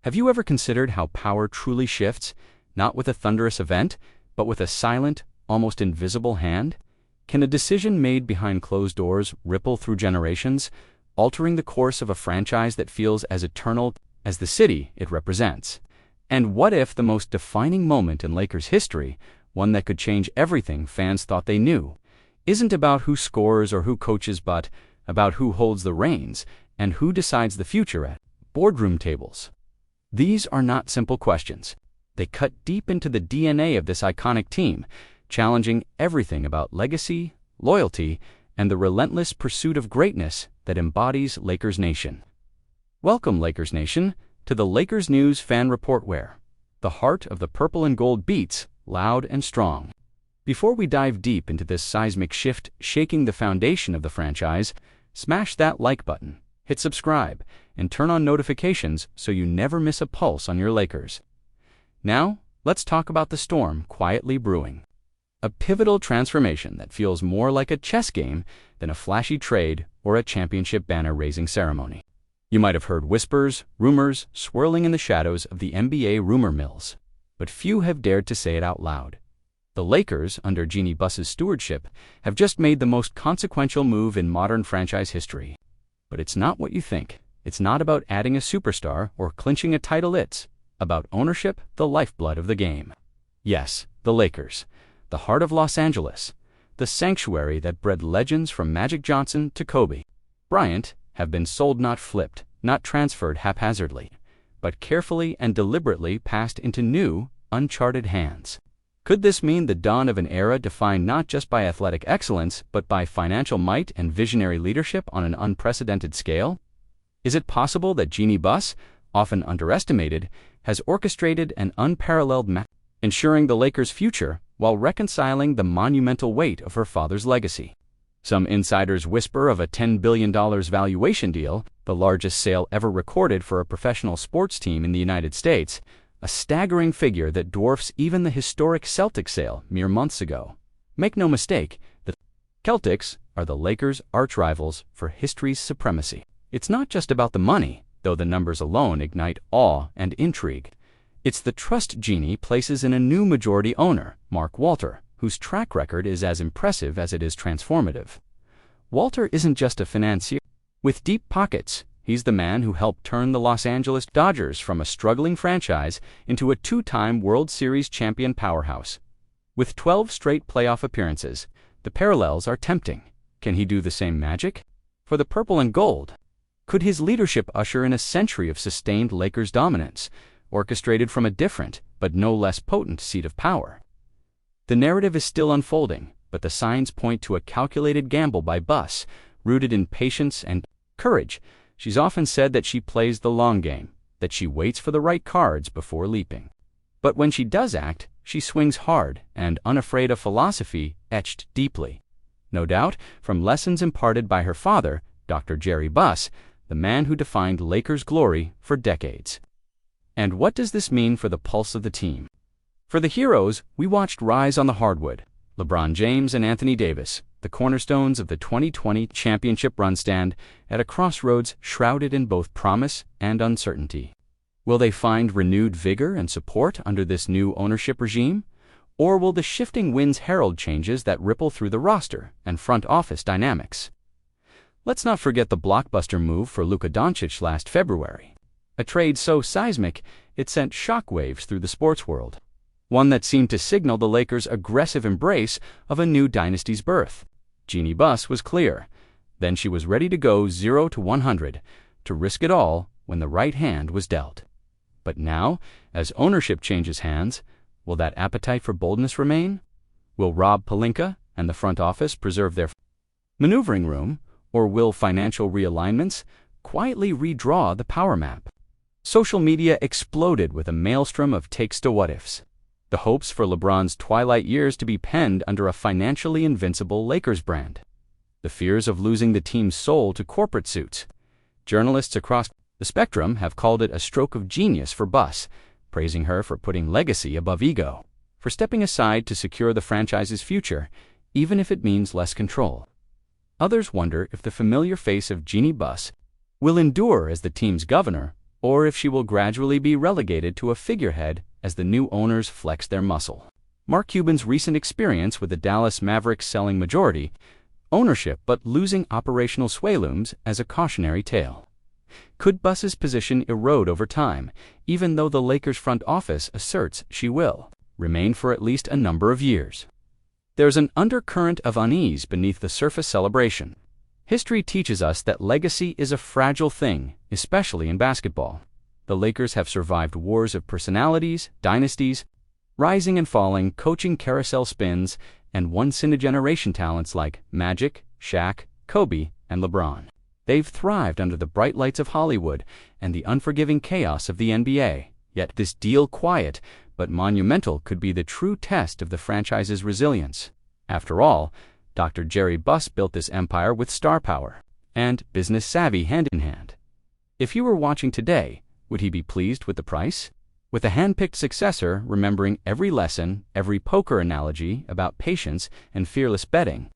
Have you ever considered how power truly shifts, not with a thunderous event, but with a silent, almost invisible hand? Can a decision made behind closed doors ripple through generations, altering the course of a franchise that feels as eternal as the city it represents? And what if the most defining moment in Lakers history, one that could change everything fans thought they knew, isn't about who scores or who coaches, but about who holds the reins and who decides the future at boardroom tables? These are not simple questions. They cut deep into the DNA of this iconic team, challenging everything about legacy, loyalty, and the relentless pursuit of greatness that embodies Lakers Nation. Welcome, Lakers Nation, to the Lakers News Fan Report, where the heart of the purple and gold beats loud and strong. Before we dive deep into this seismic shift shaking the foundation of the franchise, smash that like button, hit subscribe, and turn on notifications so you never miss a pulse on your Lakers. Now, let's talk about the storm quietly brewing. A pivotal transformation that feels more like a chess game than a flashy trade or a championship banner-raising ceremony. You might have heard whispers, rumors, swirling in the shadows of the NBA rumor mills, but few have dared to say it out loud. The Lakers, under Jeanie Buss's stewardship, have just made the most consequential move in modern franchise history. But it's not what you think. It's not about adding a superstar or clinching a title. It's about ownership, the lifeblood of the game. Yes, the Lakers, the heart of Los Angeles, the sanctuary that bred legends from Magic Johnson to Kobe Bryant, have been sold, not flipped, not transferred haphazardly, but carefully and deliberately passed into new, uncharted hands. Could this mean the dawn of an era defined not just by athletic excellence, but by financial might and visionary leadership on an unprecedented scale? Is it possible that Jeanie Buss, often underestimated, has orchestrated an unparalleled ensuring the Lakers' future while reconciling the monumental weight of her father's legacy? Some insiders whisper of a $10 billion valuation deal, the largest sale ever recorded for a professional sports team in the United States, a staggering figure that dwarfs even the historic Celtics sale mere months ago. Make no mistake, the Celtics are the Lakers' arch-rivals for history's supremacy. It's not just about the money, though the numbers alone ignite awe and intrigue. It's the trust Jeanie places in a new majority owner, Mark Walter, whose track record is as impressive as it is transformative. Walter isn't just a financier with deep pockets. He's the man who helped turn the Los Angeles Dodgers from a struggling franchise into a two-time World Series champion powerhouse. With 12 straight playoff appearances, the parallels are tempting. Can he do the same magic for the purple and gold? Could his leadership usher in a century of sustained Lakers dominance, orchestrated from a different, but no less potent seat of power? The narrative is still unfolding, but the signs point to a calculated gamble by Buss, rooted in patience and courage. She's often said that she plays the long game, that she waits for the right cards before leaping. But when she does act, she swings hard and unafraid, of philosophy etched deeply, no doubt, from lessons imparted by her father, Dr. Jerry Buss, the man who defined Lakers glory for decades. And what does this mean for the pulse of the team? For the heroes we watched rise on the hardwood, Lebron James and Anthony Davis, the cornerstones of the 2020 championship run, stand at a crossroads shrouded in both promise and uncertainty. Will they find renewed vigor and support under this new ownership regime? Or will the shifting winds herald changes that ripple through the roster and front office dynamics? Let's not forget the blockbuster move for Luka Doncic last February, a trade so seismic it sent shockwaves through the sports world. One that seemed to signal the Lakers' aggressive embrace of a new dynasty's birth. Jeanie Buss was clear. Then she was ready to go 0 to 100, to risk it all when the right hand was dealt. But now, as ownership changes hands, will that appetite for boldness remain? Will Rob Pelinka and the front office preserve their maneuvering room, or will financial realignments quietly redraw the power map? Social media exploded with a maelstrom of takes to what-ifs. The hopes for LeBron's twilight years to be penned under a financially invincible Lakers brand. The fears of losing the team's soul to corporate suits. Journalists across the spectrum have called it a stroke of genius for Buss, praising her for putting legacy above ego, for stepping aside to secure the franchise's future, even if it means less control. Others wonder if the familiar face of Jeanie Buss will endure as the team's governor, or if she will gradually be relegated to a figurehead as the new owners flex their muscle. Mark Cuban's recent experience with the Dallas Mavericks selling majority ownership but losing operational sway looms as a cautionary tale. Could Buss's position erode over time, even though the Lakers front office asserts she will remain for at least a number of years? There's an undercurrent of unease beneath the surface celebration. History teaches us that legacy is a fragile thing, especially in basketball. The Lakers have survived wars of personalities, dynasties, rising and falling, coaching carousel spins, and once-in-a-generation talents like Magic, Shaq, Kobe, and Lebron. They've thrived under the bright lights of Hollywood and the unforgiving chaos of the NBA. Yet this deal, quiet but monumental, could be the true test of the franchise's resilience. After all, Dr. Jerry Buss built this empire with star power and business savvy hand in hand. If he were watching today, would he be pleased with the price? With a hand-picked successor remembering every lesson, every poker analogy about patience and fearless betting,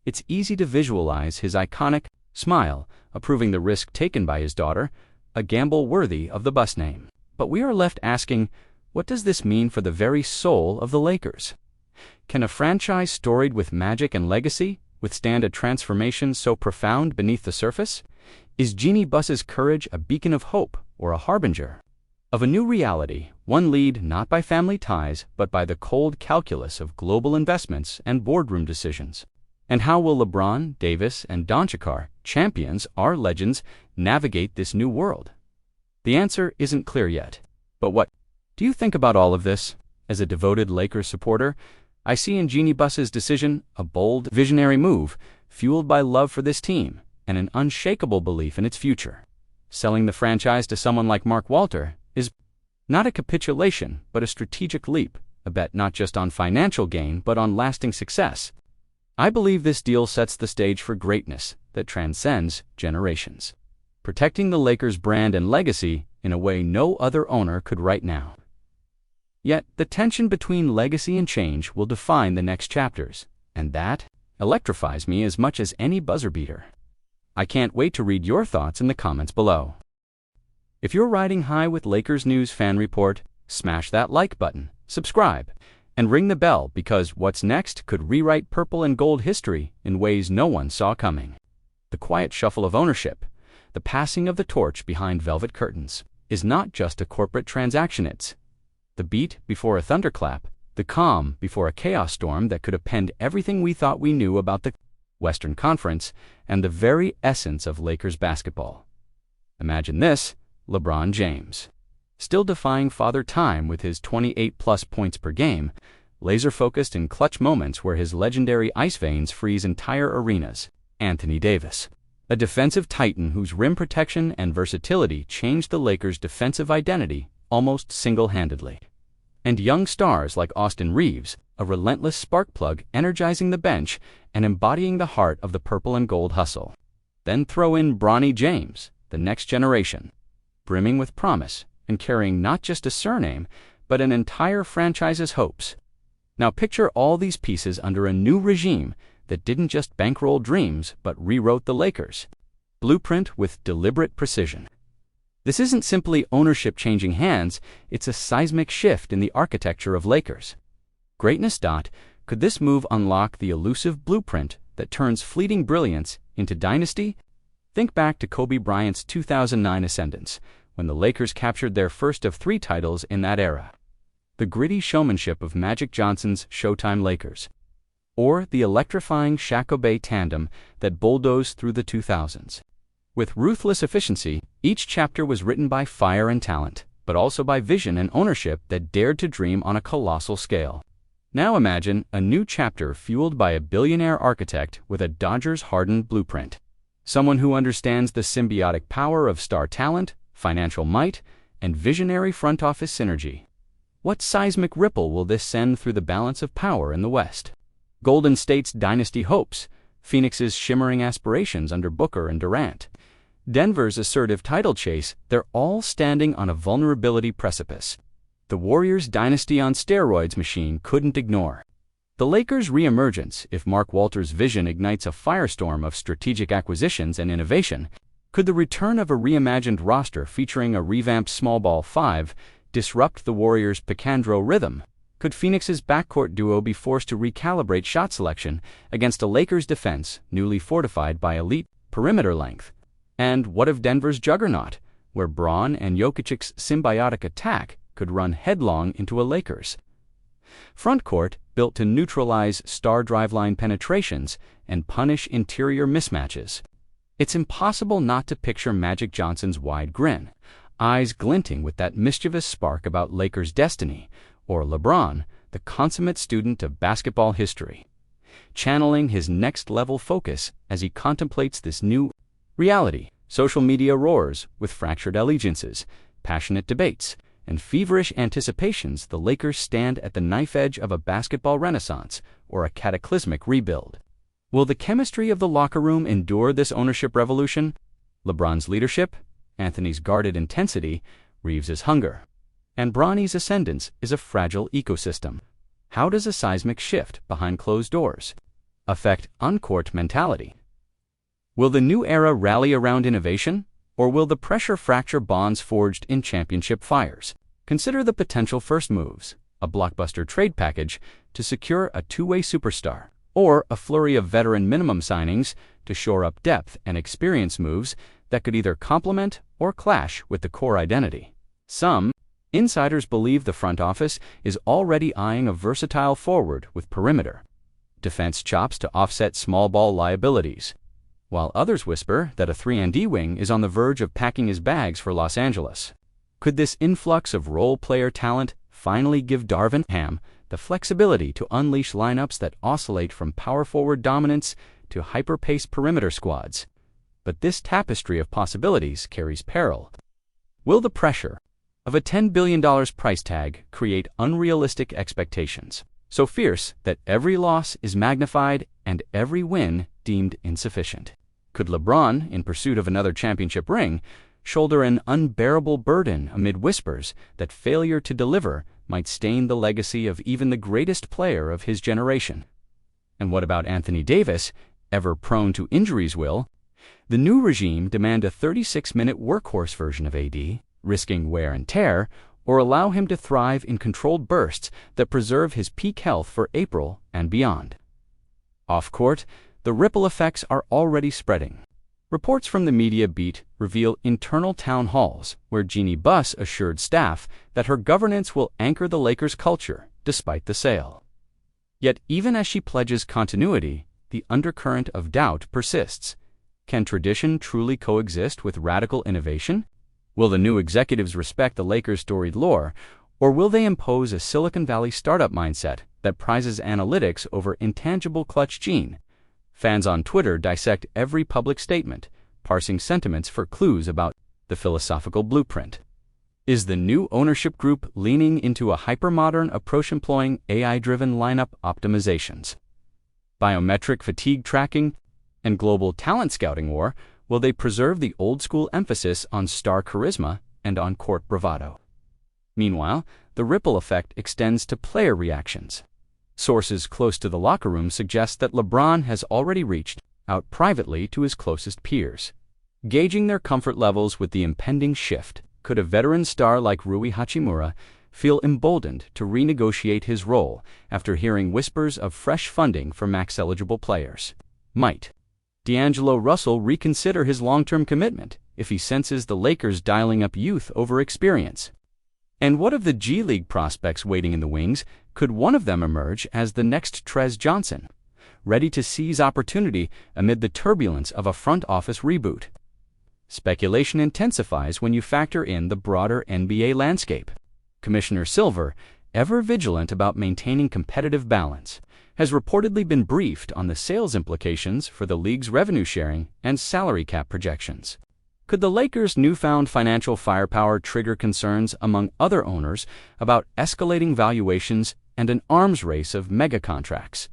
it's easy to visualize his iconic smile, approving the risk taken by his daughter, a gamble worthy of the Buss name. But we are left asking, what does this mean for the very soul of the Lakers? Can a franchise storied with magic and legacy withstand a transformation so profound beneath the surface? Is Jeanie Buss's courage a beacon of hope or a harbinger of a new reality, one lead not by family ties but by the cold calculus of global investments and boardroom decisions? And how will LeBron, Davis, and Doncic, champions, our legends, navigate this new world? The answer isn't clear yet. But what do you think about all of this? As a devoted Lakers supporter, I see in Jeanie Buss's decision a bold, visionary move, fueled by love for this team and an unshakable belief in its future. Selling the franchise to someone like Mark Walter is not a capitulation, but a strategic leap, a bet not just on financial gain, but on lasting success. I believe this deal sets the stage for greatness that transcends generations, protecting the Lakers' brand and legacy in a way no other owner could right now. Yet, the tension between legacy and change will define the next chapters, and that electrifies me as much as any buzzer beater. I can't wait to read your thoughts in the comments below. If you're riding high with Lakers News Fan Report, smash that like button, subscribe, and ring the bell, because what's next could rewrite purple and gold history in ways no one saw coming. The quiet shuffle of ownership, the passing of the torch behind velvet curtains, is not just a corporate transaction. It's the beat before a thunderclap, the calm before a chaos storm that could append everything we thought we knew about the Western Conference and the very essence of Lakers basketball. Imagine this: LeBron James, still defying Father Time with his 28-plus points per game, laser-focused in clutch moments where his legendary ice veins freeze entire arenas. Anthony Davis, a defensive titan whose rim protection and versatility changed the Lakers' defensive identity almost single-handedly. And young stars like Austin Reeves, a relentless spark plug energizing the bench and embodying the heart of the purple and gold hustle. Then throw in Bronny James, the next generation, brimming with promise and carrying not just a surname, but an entire franchise's hopes. Now picture all these pieces under a new regime that didn't just bankroll dreams, but rewrote the Lakers' blueprint with deliberate precision. This isn't simply ownership changing hands, it's a seismic shift in the architecture of Lakers greatness. Could this move unlock the elusive blueprint that turns fleeting brilliance into dynasty? Think back to Kobe Bryant's 2009 ascendance, when the Lakers captured their first of 3 titles in that era. The gritty showmanship of Magic Johnson's Showtime Lakers, or the electrifying Shaq-Kobe tandem that bulldozed through the 2000s. With ruthless efficiency, each chapter was written by fire and talent, but also by vision and ownership that dared to dream on a colossal scale. Now imagine a new chapter fueled by a billionaire architect with a Dodgers-hardened blueprint. Someone who understands the symbiotic power of star talent, financial might, and visionary front office synergy. What seismic ripple will this send through the balance of power in the West? Golden State's dynasty hopes, Phoenix's shimmering aspirations under Booker and Durant, Denver's assertive title chase, they're all standing on a vulnerability precipice the Warriors' dynasty on steroids machine couldn't ignore. The Lakers' reemergence, if Mark Walter's vision ignites a firestorm of strategic acquisitions and innovation, Could the return of a reimagined roster featuring a revamped small ball five disrupt the Warriors' pick-and-roll rhythm? Could Phoenix's backcourt duo be forced to recalibrate shot selection against a Lakers defense newly fortified by elite perimeter length? And what of Denver's juggernaut, where Braun and Jokic's symbiotic attack could run headlong into a Lakers frontcourt built to neutralize star driveline penetrations and punish interior mismatches? It's impossible not to picture Magic Johnson's wide grin, eyes glinting with that mischievous spark about Lakers' destiny, or Lebron, the consummate student of basketball history, channeling his next-level focus as he contemplates this new reality. Social media roars with fractured allegiances, passionate debates, and feverish anticipations. The Lakers stand at the knife edge of a basketball renaissance or a cataclysmic rebuild. Will the chemistry of the locker room endure this ownership revolution? LeBron's leadership, Anthony's guarded intensity, Reeves's hunger, and Bronny's ascendance is a fragile ecosystem. How does a seismic shift behind closed doors affect on-court mentality? Will the new era rally around innovation, or will the pressure fracture bonds forged in championship fires? Consider the potential first moves: a blockbuster trade package to secure a two-way superstar, or a flurry of veteran minimum signings to shore up depth and experience moves that could either complement or clash with the core identity. Some insiders believe the front office is already eyeing a versatile forward with perimeter defense chops to offset small ball liabilities, while others whisper that a 3-and-D wing is on the verge of packing his bags for Los Angeles. Could this influx of role-player talent finally give Darvin Ham the flexibility to unleash lineups that oscillate from power forward dominance to hyper-paced perimeter squads? But this tapestry of possibilities carries peril. Will the pressure of a $10 billion price tag create unrealistic expectations, so fierce that every loss is magnified and every win deemed insufficient? Could LeBron, in pursuit of another championship ring, shoulder an unbearable burden amid whispers that failure to deliver might stain the legacy of even the greatest player of his generation? And what about Anthony Davis, ever prone to injuries? Will the new regime demand a 36-minute workhorse version of AD, risking wear and tear, or allow him to thrive in controlled bursts that preserve his peak health for April and beyond? Off-court, the ripple effects are already spreading. Reports from the media beat reveal internal town halls where Jeanie Buss assured staff that her governance will anchor the Lakers' culture despite the sale. Yet even as she pledges continuity, the undercurrent of doubt persists. Can tradition truly coexist with radical innovation? Will the new executives respect the Lakers' storied lore, or will they impose a Silicon Valley startup mindset that prizes analytics over intangible clutch gene? Fans on Twitter dissect every public statement, parsing sentiments for clues about the philosophical blueprint. Is the new ownership group leaning into a hypermodern approach employing AI-driven lineup optimizations, biometric fatigue tracking, and global talent scouting, or will they preserve the old-school emphasis on star charisma and on-court bravado? Meanwhile, the ripple effect extends to player reactions. Sources close to the locker room suggest that LeBron has already reached out privately to his closest peers, gauging their comfort levels with the impending shift. Could a veteran star like Rui Hachimura feel emboldened to renegotiate his role after hearing whispers of fresh funding for max-eligible players? Might D'Angelo Russell reconsider his long-term commitment if he senses the Lakers dialing up youth over experience? And what of the G League prospects waiting in the wings? Could one of them emerge as the next Trez Johnson, ready to seize opportunity amid the turbulence of a front office reboot? Speculation intensifies when you factor in the broader NBA landscape. Commissioner Silver, ever vigilant about maintaining competitive balance, has reportedly been briefed on the sales implications for the league's revenue sharing and salary cap projections. Could the Lakers' newfound financial firepower trigger concerns among other owners about escalating valuations and an arms race of mega contracts?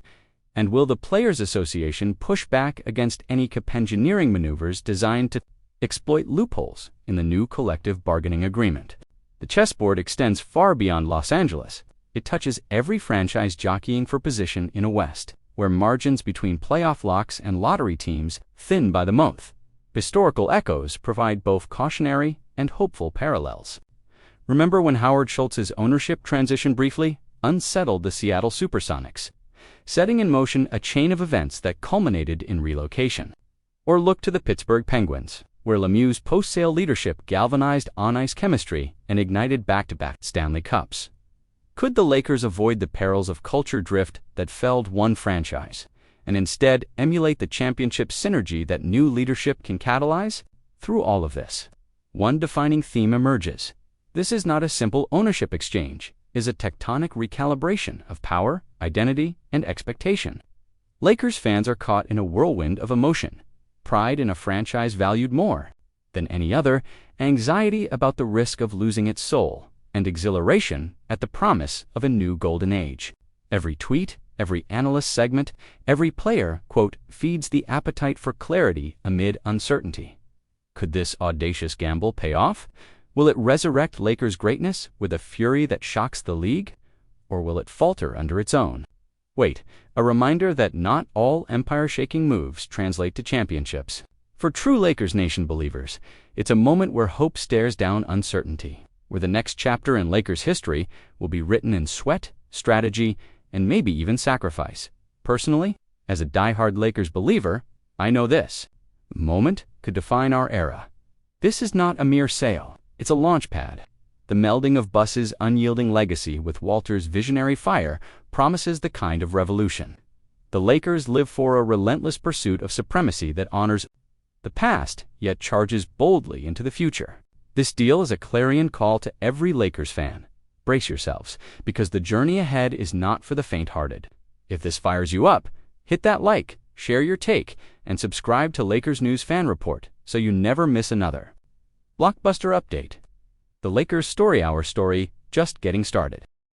And will the Players Association push back against any capengineering maneuvers designed to exploit loopholes in the new collective bargaining agreement? The chessboard extends far beyond Los Angeles. It touches every franchise jockeying for position in a West, where margins between playoff locks and lottery teams thin by the month. Historical echoes provide both cautionary and hopeful parallels. Remember when Howard Schultz's ownership transition briefly unsettled the Seattle Supersonics, setting in motion a chain of events that culminated in relocation? Or look to the Pittsburgh Penguins, where Lemieux's post-sale leadership galvanized on-ice chemistry and ignited back-to-back Stanley Cups. Could the Lakers avoid the perils of culture drift that felled one franchise, and instead emulate the championship synergy that new leadership can catalyze? Through all of this, one defining theme emerges. This is not a simple ownership exchange, it is a tectonic recalibration of power, identity, and expectation. Lakers fans are caught in a whirlwind of emotion, pride in a franchise valued more than any other, anxiety about the risk of losing its soul, and exhilaration at the promise of a new golden age. Every tweet, every analyst segment, every player, quote, feeds the appetite for clarity amid uncertainty. Could this audacious gamble pay off? Will it resurrect Lakers' greatness with a fury that shocks the league? Or will it falter under its own? Wait, a reminder that not all empire-shaking moves translate to championships. For true Lakers Nation believers, it's a moment where hope stares down uncertainty, where the next chapter in Lakers history will be written in sweat, strategy, and maybe even sacrifice. Personally, as a die-hard Lakers believer, I know this moment could define our era. This is not a mere sale, it's a launch pad. The melding of Buss's unyielding legacy with Walter's visionary fire promises the kind of revolution. The Lakers live for a relentless pursuit of supremacy that honors the past, yet charges boldly into the future. This deal is a clarion call to every Lakers fan. Brace yourselves, because the journey ahead is not for the faint-hearted. If this fires you up, hit that like, share your take, and subscribe to Lakers News Fan Report so you never miss another Blockbuster update. The Lakers Story Hour story just getting started.